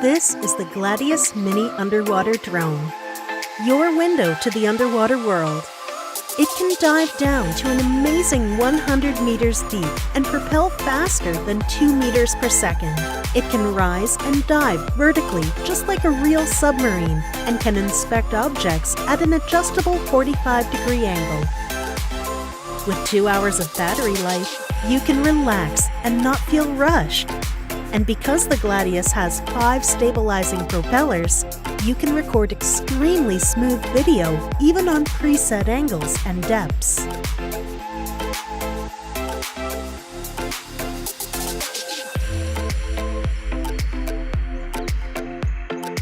This is the GLADIUS Mini Underwater Drone, your window to the underwater world. It can dive down to an amazing 100 meters deep and propel faster than 2 meters per second. It can rise and dive vertically just like a real submarine and can inspect objects at an adjustable 45-degree angle. With 2 hours of battery life, you can relax and not feel rushed. And because the GLADIUS has 5 stabilizing propellers, you can record extremely smooth video even on preset angles and depths.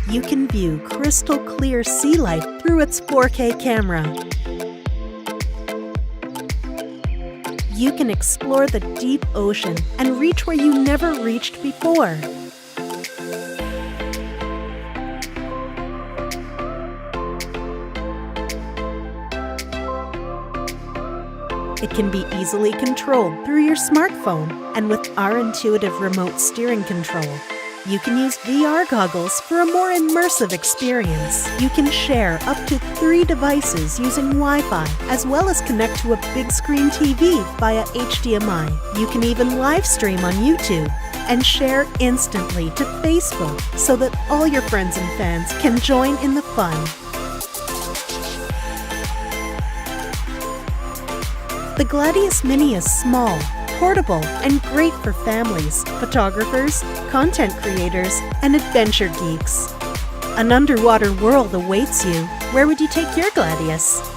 You can view crystal clear sea life through its 4K camera. You can explore the deep ocean and reach where you never reached before. It can be easily controlled through your smartphone, and with our intuitive remote steering control, you can use VR goggles for a more immersive experience. You can share up to 3 devices using Wi-Fi, as well as connect to a big screen TV via HDMI. You can even live stream on YouTube and share instantly to Facebook so that all your friends and fans can join in the fun. The GLADIUS Mini is small, portable, and great for families, photographers, content creators, and adventure geeks. An underwater world awaits you. Where would you take your GLADIUS?